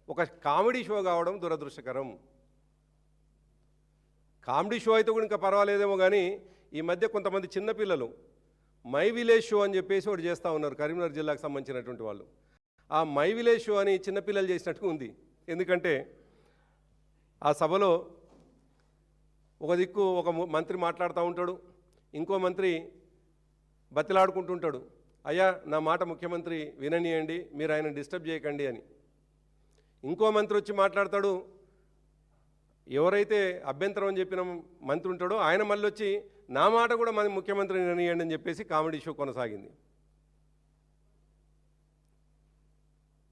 ఒక comedy show కావడం దురదృష్టకరం. కామెడీ షో అయితే కూడా ఇంకా పర్వాలేదేమో, కానీ ఈ మధ్య కొంతమంది చిన్నపిల్లలు మై విలేజ్ షో అని చెప్పేసి ఒకటి చేస్తూ ఉన్నారు, కరీంనగర్ జిల్లాకు సంబంధించినటువంటి వాళ్ళు. ఆ మై విలేజ్ షో అని చిన్నపిల్లలు చేసినట్టుగా ఉంది. ఎందుకంటే ఆ సభలో ఒక దిక్కు ఒక మంత్రి మాట్లాడుతూ ఉంటాడు, ఇంకో మంత్రి బతిలాడుకుంటుంటాడు, అయ్యా నా మాట ముఖ్యమంత్రి విననీయండి, మీరు ఆయన డిస్టర్బ్ చేయకండి అని. ఇంకో మంత్రి వచ్చి మాట్లాడతాడు, ఎవరైతే అభ్యంతరం అని చెప్పిన మంత్రి ఉంటాడో ఆయన మళ్ళీ వచ్చి నా మాట కూడా మన ముఖ్యమంత్రి విననీయండి అని చెప్పేసి కామెడీ షో కొనసాగింది.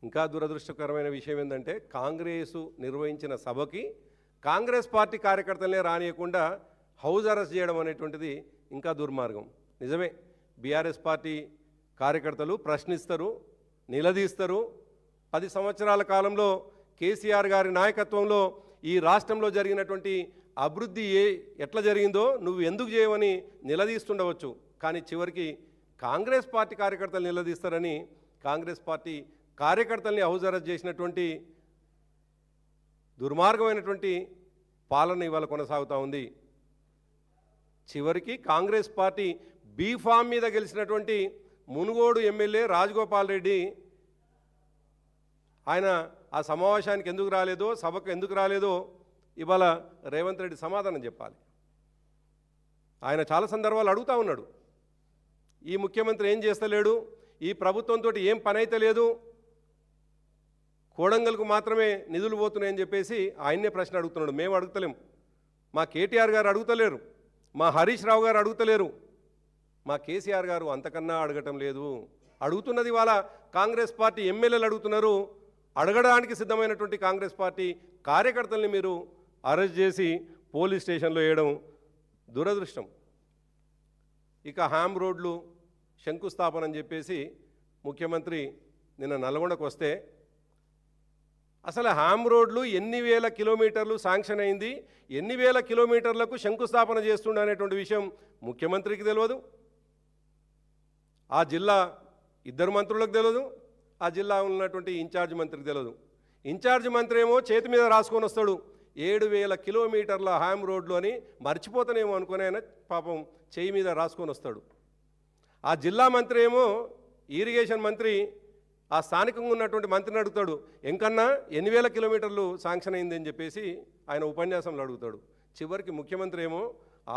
ఇంకా దురదృష్టకరమైన విషయం ఏంటంటే కాంగ్రెసు నిర్వహించిన సభకి కాంగ్రెస్ పార్టీ కార్యకర్తలనే రానియకుండా హౌస్ అరెస్ట్ చేయడం అనేటువంటిది ఇంకా దుర్మార్గం. నిజమే, బీఆర్ఎస్ పార్టీ కార్యకర్తలు ప్రశ్నిస్తారు, నిలదీస్తారు. 10 సంవత్సరాల కాలంలో కేసీఆర్ గారి నాయకత్వంలో ఈ రాష్ట్రంలో జరిగినటువంటి అభివృద్ధి ఎట్లా జరిగిందో నువ్వు ఎందుకు చేయవని నిలదీస్తుండవచ్చు, కానీ చివరికి కాంగ్రెస్ పార్టీ కార్యకర్తలు నిలదీస్తారని కాంగ్రెస్ పార్టీ కార్యకర్తల్ని హౌస్ అరెస్ట్ చేసినటువంటి దుర్మార్గమైనటువంటి పాలన ఇవాళ కొనసాగుతూ ఉంది. చివరికి కాంగ్రెస్ పార్టీ బీఫామ్ మీద గెలిచినటువంటి మునుగోడు ఎమ్మెల్యే రాజగోపాల్ రెడ్డి ఆయన ఆ సమావేశానికి ఎందుకు రాలేదో, సభకు ఎందుకు రాలేదో ఇవాళ రేవంత్ రెడ్డి సమాధానం చెప్పాలి. ఆయన చాలా సందర్భాలు అడుగుతూ ఉన్నాడు, ఈ ముఖ్యమంత్రి ఏం చేస్తలేడు, ఈ ప్రభుత్వంతో ఏం పని అయితే లేదు, కోడంగల్కు మాత్రమే నిధులు పోతున్నాయని చెప్పేసి ఆయన్నే ప్రశ్న అడుగుతున్నాడు. మేము అడుగుతలేం, మా కేటీఆర్ గారు అడుగుతలేరు, మా హరీష్ రావు గారు అడుగుతలేరు, మా కేసీఆర్ గారు అంతకన్నా అడగటం లేదు. అడుగుతున్నది వాళ్ళ కాంగ్రెస్ పార్టీ ఎమ్మెల్యేలు అడుగుతున్నారు. అడగడానికి సిద్ధమైనటువంటి కాంగ్రెస్ పార్టీ కార్యకర్తల్ని మీరు అరెస్ట్ చేసి పోలీస్ స్టేషన్లో వేయడం దురదృష్టం. ఇక హ్యామ్ రోడ్లు శంకుస్థాపన అని చెప్పేసి ముఖ్యమంత్రి నిన్న నల్గొండకు వస్తే అసలు హ్యామ్ రోడ్లు ఎన్ని వేల కిలోమీటర్లు శాంక్షన్ అయింది, ఎన్ని వేల కిలోమీటర్లకు శంకుస్థాపన చేస్తుండే అనేటువంటి విషయం ముఖ్యమంత్రికి తెలియదు, ఆ జిల్లా 2 మంత్రులకు తెలియదు, ఆ జిల్లా ఉన్నటువంటి ఇన్ఛార్జ్ మంత్రికి తెలియదు. ఇన్ఛార్జ్ మంత్రి ఏమో చేతి మీద రాసుకొని వస్తాడు 7,000 కిలోమీటర్ల హ్యామ్ రోడ్లు అని, మర్చిపోతానేమో అనుకుని ఆయన పాపం చేయి మీద రాసుకొని వస్తాడు. ఆ జిల్లా మంత్రి ఏమో ఇరిగేషన్ మంత్రి ఆ స్థానికంగా ఉన్నటువంటి మంత్రిని అడుగుతాడు, ఎంకన్నా 8,000 కిలోమీటర్లు శాంక్షన్ అయింది అని చెప్పేసి ఆయన ఉపన్యాసంలో అడుగుతాడు. చివరికి ముఖ్యమంత్రి ఏమో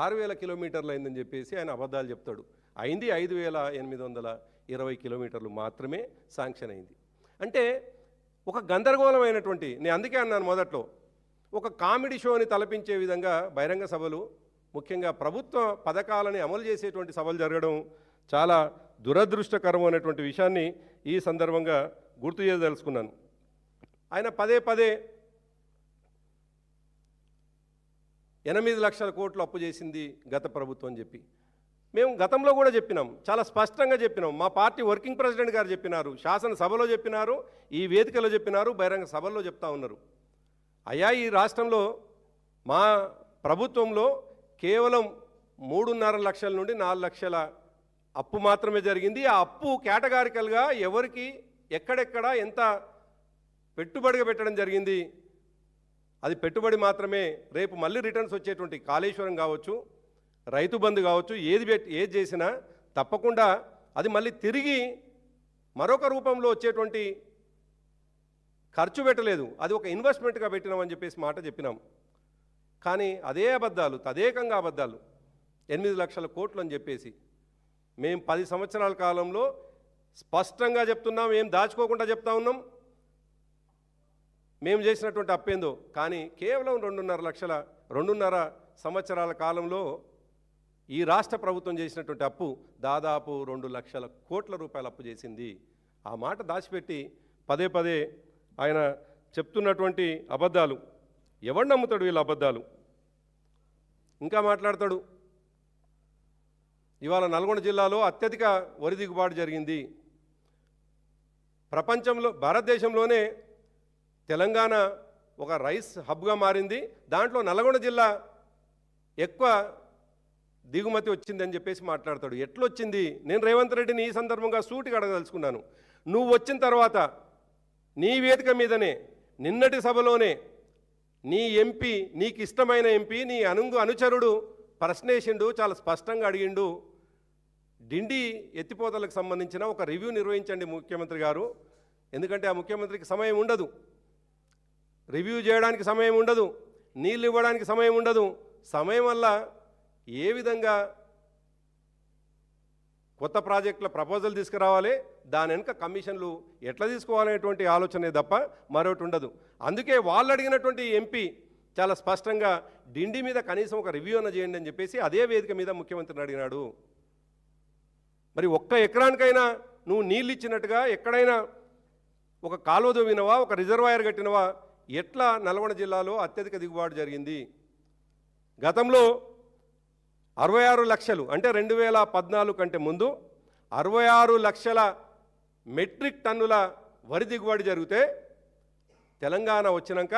6,000 కిలోమీటర్లు అయిందని చెప్పేసి ఆయన అబద్ధాలు చెప్తాడు. అయింది 5,820 కిలోమీటర్లు మాత్రమే శాంక్షన్ అయింది. అంటే ఒక గందరగోళమైనటువంటి, నేను అందుకే అన్నాను మొదట్లో, ఒక కామెడీ షోని తలపించే విధంగా బహిరంగ సభలు, ముఖ్యంగా ప్రభుత్వ పథకాలని అమలు చేసేటువంటి సభలు జరగడం చాలా దురదృష్టకరమైనటువంటి విషయాన్ని ఈ సందర్భంగా గుర్తు చేయదలుచుకున్నాను. ఆయన పదే 8 లక్షల కోట్లు అప్పు చేసింది గత ప్రభుత్వం అని చెప్పి మేము గతంలో కూడా చెప్పినాం, చాలా స్పష్టంగా చెప్పినాం. మా పార్టీ వర్కింగ్ ప్రెసిడెంట్ గారు చెప్పినారు, శాసనసభలో చెప్పినారు, ఈ వేదికలో చెప్పినారు, బహిరంగ సభల్లో చెప్తా ఉన్నారు. అయ్యా ఈ రాష్ట్రంలో మా ప్రభుత్వంలో కేవలం 3.5 లక్షల నుండి 4 లక్షల అప్పు మాత్రమే జరిగింది. ఆ అప్పు కేటగారికల్గా ఎవరికి ఎక్కడెక్కడ ఎంత పెట్టుబడిగా పెట్టడం జరిగింది, అది పెట్టుబడి మాత్రమే. రేపు మళ్ళీ రిటర్న్స్ వచ్చేటువంటి కాళేశ్వరం కావచ్చు, రైతు బంధు కావచ్చు, ఏది చేసినా తప్పకుండా అది మళ్ళీ తిరిగి మరొక రూపంలో వచ్చేటువంటి ఖర్చు పెట్టలేదు, అది ఒక ఇన్వెస్ట్మెంట్గా పెట్టినామని చెప్పేసి మాట చెప్పినాం. కానీ అదే అబద్ధాలు, తదేకంగా అబద్ధాలు, 8 లక్షల కోట్లు అని చెప్పేసి మేము 10 సంవత్సరాల కాలంలో స్పష్టంగా చెప్తున్నాం, ఏం దాచుకోకుండా చెప్తా ఉన్నాం మేము చేసినటువంటి అప్పేందో. కానీ కేవలం 2.5 సంవత్సరాల కాలంలో ఈ రాష్ట్ర ప్రభుత్వం చేసినటువంటి అప్పు దాదాపు 2 లక్షల కోట్ల రూపాయలు అప్పు చేసింది. ఆ మాట దాచిపెట్టి పదే ఆయన చెప్తున్నటువంటి అబద్ధాలు, ఎవడు నమ్ముతాడు వీళ్ళ అబద్ధాలు? ఇంకా మాట్లాడతాడు, ఇవాళ నల్గొండ జిల్లాలో అత్యధిక వరి దిగుబాటు జరిగింది, ప్రపంచంలో భారతదేశంలోనే తెలంగాణ ఒక రైస్ హబ్గా మారింది, దాంట్లో నల్గొండ జిల్లా ఎక్కువ దిగుమతి వచ్చిందని చెప్పేసి మాట్లాడతాడు. ఎట్లొచ్చింది? నేను రేవంత్ రెడ్డిని ఈ సందర్భంగా సూటిగా అడగదలుచుకున్నాను. నువ్వు వచ్చిన తర్వాత నీ వేదిక మీదనే నిన్నటి సభలోనే నీ ఎంపీ, నీకు ఇష్టమైన ఎంపీ, నీ అనుచరుడు ప్రశ్నేసిండు, చాలా స్పష్టంగా అడిగిండు, డిండి ఎత్తిపోతలకు సంబంధించిన ఒక రివ్యూ నిర్వహించండి ముఖ్యమంత్రి గారు. ఎందుకంటే ఆ ముఖ్యమంత్రికి సమయం ఉండదు, రివ్యూ చేయడానికి సమయం ఉండదు, నీళ్ళు ఇవ్వడానికి సమయం ఉండదు. సమయం వల్ల ఏ విధంగా కొత్త ప్రాజెక్టుల ప్రపోజల్ తీసుకురావాలి, దాని వెనుక కమిషన్లు ఎట్లా తీసుకోవాలనేటువంటి ఆలోచనే తప్ప మరొకటి ఉండదు. అందుకే వాళ్ళు అడిగినటువంటి ఎంపీ చాలా స్పష్టంగా డిండి మీద కనీసం ఒక రివ్యూ అన్న చేయండి అని చెప్పేసి అదే వేదిక మీద ముఖ్యమంత్రిని అడిగినాడు. మరి ఒక్క ఎకరానికైనా నువ్వు నీళ్ళు ఇచ్చినట్టుగా ఎక్కడైనా ఒక కాలువ దవ్వినవా, ఒక రిజర్వాయర్ కట్టినవా? ఎట్లా నల్గొండ జిల్లాలో అత్యధిక దిగుబాటు జరిగింది? గతంలో 66 లక్షలు, అంటే 2014 కంటే ముందు 66 లక్షల మెట్రిక్ టన్నుల వరి దిగుబడి జరిగితే తెలంగాణ వచ్చినాక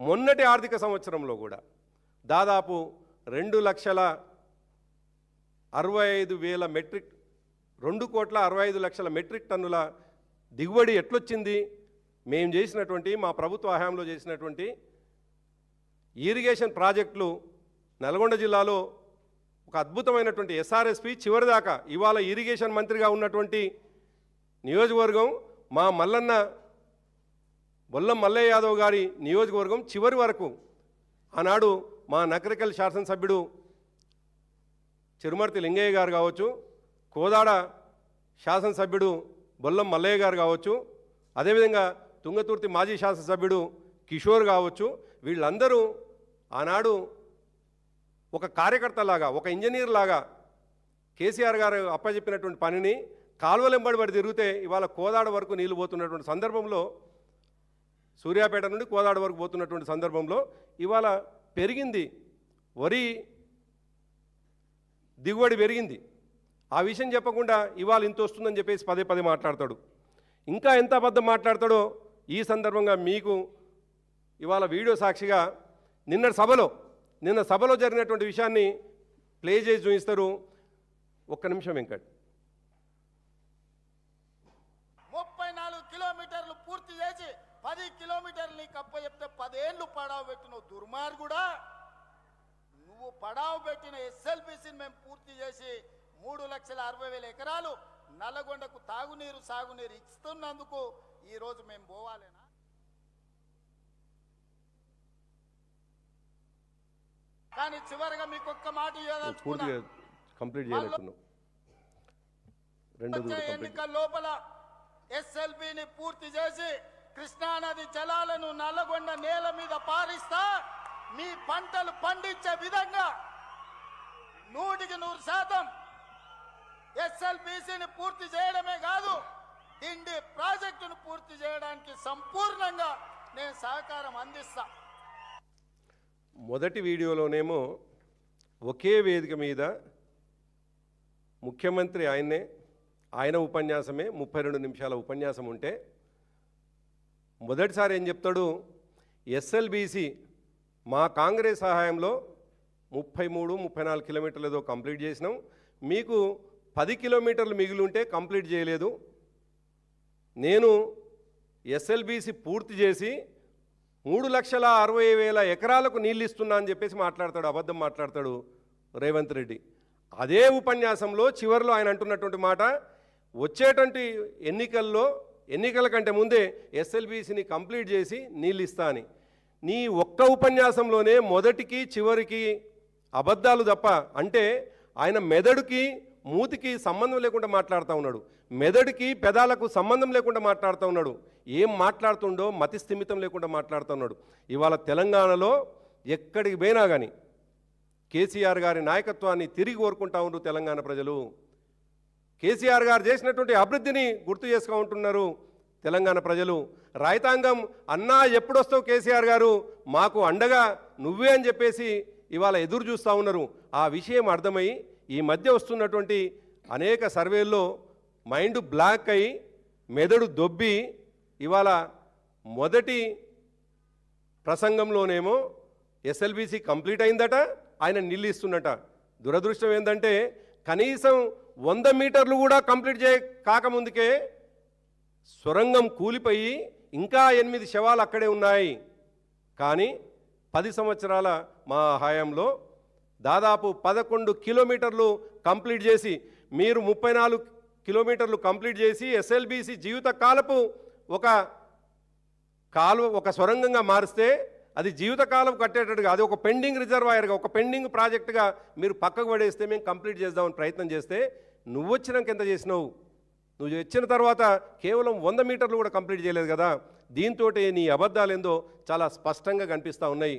మొన్నటి ఆర్థిక సంవత్సరంలో కూడా దాదాపు 2,65,000 మెట్రిక్ టన్నుల దిగుబడి ఎట్లొచ్చింది? మేము చేసినటువంటి, మా ప్రభుత్వ హయాంలో చేసినటువంటి ఇరిగేషన్ ప్రాజెక్టులు నల్గొండ జిల్లాలో ఒక అద్భుతమైనటువంటి ఎస్ఆర్ఎస్పి చివరిదాకా. ఇవాళ ఇరిగేషన్ మంత్రిగా ఉన్నటువంటి నియోజకవర్గం మా బొల్లం మల్లయ్య యాదవ్ గారి నియోజకవర్గం చివరి వరకు ఆనాడు మా నకరికల్ శాసనసభ్యుడు చిరుమర్తి లింగయ్య గారు కావచ్చు, కోదాడ శాసనసభ్యుడు బొల్లం మల్లయ్య గారు కావచ్చు, అదేవిధంగా తుంగతుర్తి మాజీ శాసనసభ్యుడు కిషోర్ కావచ్చు, వీళ్ళందరూ ఆనాడు ఒక కార్యకర్తలాగా, ఒక ఇంజనీర్ లాగా కేసీఆర్ గారు అప్పచెప్పినటువంటి పనిని కాలువలెంబడి తిరిగితే ఇవాళ కోదాడ వరకు నీళ్లు పోతున్నటువంటి సందర్భంలో, సూర్యాపేట నుండి కోదాడ వరకు పోతున్నటువంటి సందర్భంలో ఇవాళ పెరిగింది, వరి దిగుబడి పెరిగింది. ఆ విషయం చెప్పకుండా ఇవాళ ఇంత వస్తుందని చెప్పేసి పదే పదే మాట్లాడతాడు. ఇంకా ఎంత అబద్ధం మాట్లాడతాడో ఈ సందర్భంగా మీకు ఇవాళ వీడియో సాక్షిగా నిన్న సభలో జరిగినటువంటి విషయాన్ని ప్లే చేసి చూపిస్తారు. ఒక్క నిమిషం వెంకట్. 34 కిలోమీటర్లు పూర్తి చేసి 10 కిలోమీటర్లు నీకు అప్పచెప్తే 10 ఏళ్ళు పడావు పెట్టిన దుర్మార్గుడా. నువ్వు పడావు పెట్టిన ఎస్ఎల్బిసిని మేము పూర్తి చేసి 3,60,000 ఎకరాలు నల్లగొండకు తాగునీరు సాగునీరు ఇస్తున్నందుకు ఈరోజు మేము పోవాలేనా? కానీ చివరిగా మీకు ఒక్క మాట ఎన్నికల లోపల ఎస్ఎల్బిని పూర్తి చేసి కృష్ణానది జలాలను నల్లగొండ నేల మీద పారిస్తా మీ పంటలు పండించే విధంగా 100% ఎస్ఎల్బిసిని పూర్తి చేయడమే కాదు, డిండి ప్రాజెక్టును పూర్తి చేయడానికి సంపూర్ణంగా నేను సహకారం అందిస్తా. మొదటి వీడియోలోనేమో ఒకే వేదిక మీద ముఖ్యమంత్రి ఆయన ఉపన్యాసమే 32 నిమిషాల ఉపన్యాసం ఉంటే, మొదటిసారి ఏం చెప్తాడు, ఎస్ఎల్బిసి మా కాంగ్రెస్ సహాయంలో 33-34 కిలోమీటర్లు ఏదో కంప్లీట్ చేసినాం, మీకు 10 కిలోమీటర్లు మిగిలి ఉంటే కంప్లీట్ చేయలేదు, నేను ఎస్ఎల్బిసి పూర్తి చేసి 3,60,000 ఎకరాలకు నీళ్ళు ఇస్తున్నా అని చెప్పేసి మాట్లాడతాడు, అబద్ధం మాట్లాడతాడు రేవంత్ రెడ్డి. అదే ఉపన్యాసంలో చివరిలో ఆయన అంటున్నటువంటి మాట, వచ్చేటువంటి ఎన్నికల కంటే ముందే ఎస్ఎల్బిసిని కంప్లీట్ చేసి నీళ్ళు ఇస్తా అని. నీ ఒక్క ఉపన్యాసంలోనే మొదటికి చివరికి అబద్ధాలు తప్ప, అంటే ఆయన మెదడుకి మూతికి సంబంధం లేకుండా మాట్లాడుతూ ఉన్నాడు, మెదడుకి పెదాలకు సంబంధం లేకుండా మాట్లాడుతూ ఉన్నాడు, ఏం మాట్లాడుతుండో మతి స్థిమితం లేకుండా మాట్లాడుతూ ఉన్నాడు. ఇవాళ తెలంగాణలో ఎక్కడికి పోయినా కానీ కేసీఆర్ గారి నాయకత్వాన్ని తిరిగి కోరుకుంటా ఉన్నారు తెలంగాణ ప్రజలు. కేసీఆర్ గారు చేసినటువంటి అభివృద్ధిని గుర్తు చేసుకుంటున్నారు తెలంగాణ ప్రజలు. రైతాంగం అన్నా ఎప్పుడొస్తావు కేసీఆర్ గారు, మాకు అండగా నువ్వే అని చెప్పేసి ఇవాళ ఎదురు చూస్తూ ఉన్నారు. ఆ విషయం అర్థమై ఈ మధ్య వస్తున్నటువంటి అనేక సర్వేల్లో మైండ్ బ్లాక్ అయి మెదడు దొబ్బి ఇవాళ మొదటి ప్రసంగంలోనేమో ఎస్ఎల్బిసి కంప్లీట్ అయిందట, ఆయన నీళ్ళు ఇస్తున్నట. దురదృష్టం ఏంటంటే కనీసం 100 మీటర్లు కూడా కంప్లీట్ కాకముందుకే సొరంగం కూలిపోయి ఇంకా 8 శవాలు అక్కడే ఉన్నాయి. కానీ 10 సంవత్సరాల మా హయాంలో దాదాపు 11 కిలోమీటర్లు కంప్లీట్ చేసి, మీరు 34 కిలోమీటర్లు కంప్లీట్ చేసి ఎస్ఎల్బీసీ జీవిత కాలపు ఒక సొరంగంగా మారిస్తే అది జీవితకాలం కట్టేటట్టుగా, అది ఒక పెండింగ్ రిజర్వాయర్గా, ఒక పెండింగ్ ప్రాజెక్టుగా మీరు పక్కకు పడేస్తే మేము కంప్లీట్ చేద్దామని ప్రయత్నం చేస్తే, నువ్వు వచ్చినాక ఎంత చేసినావు? నువ్వు వచ్చిన తర్వాత కేవలం 100 మీటర్లు కూడా కంప్లీట్ చేయలేదు కదా. దీంతో నీ అబద్ధాలు ఏందో చాలా స్పష్టంగా కనిపిస్తూ ఉన్నాయి.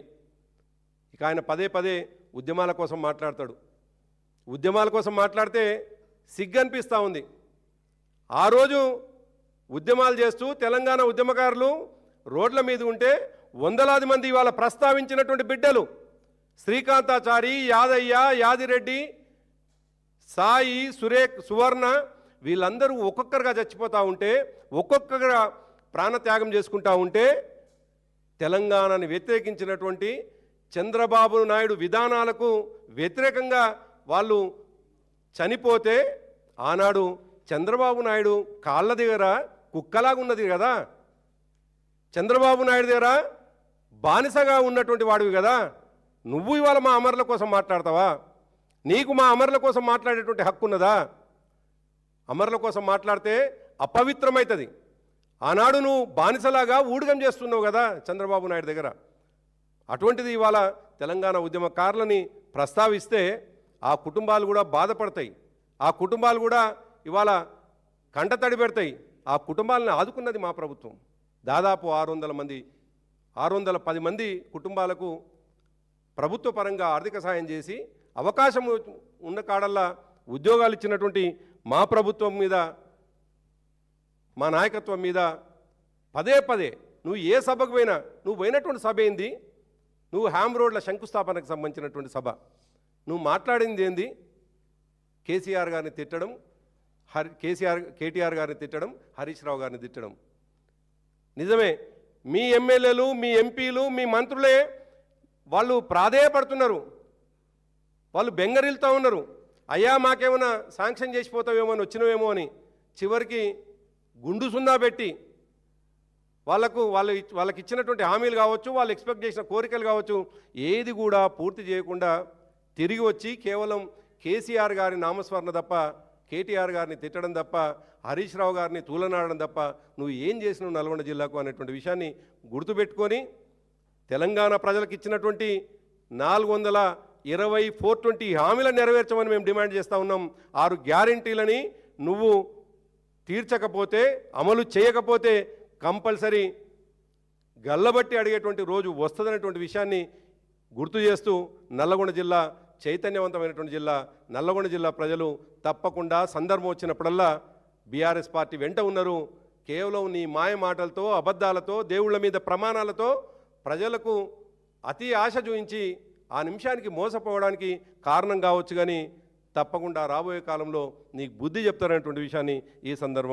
ఇక ఆయన పదే పదే ఉద్యమాల కోసం మాట్లాడతాడు. ఉద్యమాల కోసం మాట్లాడితే సిగ్గు అనిపిస్తూ ఉంది. ఆ రోజు ఉద్యమాలు చేస్తూ తెలంగాణ ఉద్యమకారులు రోడ్ల మీద ఉంటే వందలాది మంది ఇవాళ ప్రస్తావించినటువంటి బిడ్డలు శ్రీకాంతాచారి, యాదయ్య, యాదిరెడ్డి, సాయి, సువర్ణ వీళ్ళందరూ ఒక్కొక్కరుగా చచ్చిపోతూ ఉంటే, ఒక్కొక్కరుగా ప్రాణత్యాగం చేసుకుంటూ ఉంటే, తెలంగాణని వ్యతిరేకించినటువంటి చంద్రబాబు నాయుడు విధానాలకు వ్యతిరేకంగా వాళ్ళు చనిపోతే, ఆనాడు చంద్రబాబు నాయుడు కాళ్ళ దగ్గర కుక్కలాగా ఉన్నది కదా, చంద్రబాబు నాయుడు దగ్గర బానిసగా ఉన్నటువంటి వాడివి కదా, నువ్వు ఇవాళ మా అమరుల కోసం మాట్లాడతావా? నీకు మా అమరుల కోసం మాట్లాడేటువంటి హక్కు ఉన్నదా? అమరుల కోసం మాట్లాడితే అపవిత్రమవుతుంది. ఆనాడు నువ్వు బానిసలాగా ఊడిగం చేస్తున్నావు కదా చంద్రబాబు నాయుడు దగ్గర. అటువంటిది ఇవాళ తెలంగాణ ఉద్యమకారులని ప్రస్తావిస్తే ఆ కుటుంబాలు కూడా బాధపడతాయి. ఆ కుటుంబాలు కూడా ఇవాళ కంటతడి పెడతాయి. ఆ కుటుంబాలను ఆదుకున్నది మా ప్రభుత్వం. దాదాపు 610 మంది కుటుంబాలకు ప్రభుత్వ పరంగా ఆర్థిక సాయం చేసి, అవకాశం ఉన్న కాడల్లా ఉద్యోగాలు ఇచ్చినటువంటి మా ప్రభుత్వం మీద, మా నాయకత్వం మీద పదే పదే నువ్వు ఏ సభకు పోయినా, నువ్వు పోయినటువంటి సభ ఏంది? నువ్వు హ్యామ్ రోడ్ల శంకుస్థాపనకు సంబంధించినటువంటి సభ, నువ్వు మాట్లాడింది ఏంది? కేసీఆర్ గారిని తిట్టడం, కేటీఆర్ గారిని తిట్టడం, హరీష్ రావు గారిని తిట్టడం. నిజమే, మీ ఎమ్మెల్యేలు, మీ ఎంపీలు, మీ మంత్రులే వాళ్ళు ప్రాధేయపడుతున్నారు, వాళ్ళు బెంగరిల్తూ ఉన్నారు. అయ్యా మాకేమైనా శాంక్షన్ చేసిపోతావేమో అని వచ్చినవేమో అని. చివరికి గుండు సున్నా పెట్టి వాళ్ళకి ఇచ్చినటువంటి హామీలు కావచ్చు, వాళ్ళు ఎక్స్పెక్ట్ చేసిన కోరికలు కావచ్చు, ఏది కూడా పూర్తి చేయకుండా తిరిగి వచ్చి కేవలం కేసీఆర్ గారి నామస్మరణ తప్ప, కేటీఆర్ గారిని తిట్టడం తప్ప, హరీష్ రావు గారిని తూలనాడడం తప్ప నువ్వు ఏం చేసినావు నల్గొండ జిల్లాకు అనేటువంటి విషయాన్ని గుర్తుపెట్టుకొని, తెలంగాణ ప్రజలకు ఇచ్చినటువంటి 420 420 హామీలను నెరవేర్చమని మేము డిమాండ్ చేస్తూ ఉన్నాం. 6 గ్యారెంటీలని నువ్వు తీర్చకపోతే, అమలు చేయకపోతే కంపల్సరీ గల్లబట్టి అడిగేటువంటి రోజు వస్తుందనేటువంటి విషయాన్ని గుర్తు చేస్తూ, నల్లగొండ జిల్లా చైతన్యవంతమైనటువంటి జిల్లా. నల్లగొండ జిల్లా ప్రజలు తప్పకుండా సందర్భం వచ్చినప్పుడల్లా బీఆర్ఎస్ పార్టీ వెంట ఉన్నారు. కేవలం నీ మాయ మాటలతో, అబద్ధాలతో, దేవుళ్ళ మీద ప్రమాణాలతో ప్రజలకు అతి ఆశ చూపించి ఆ నిమిషానికి మోసపోవడానికి కారణం కావచ్చు. కానీ తప్పకుండా రాబోయే కాలంలో నీకు బుద్ధి చెప్తారనేటువంటి విషయాన్ని ఈ సందర్భం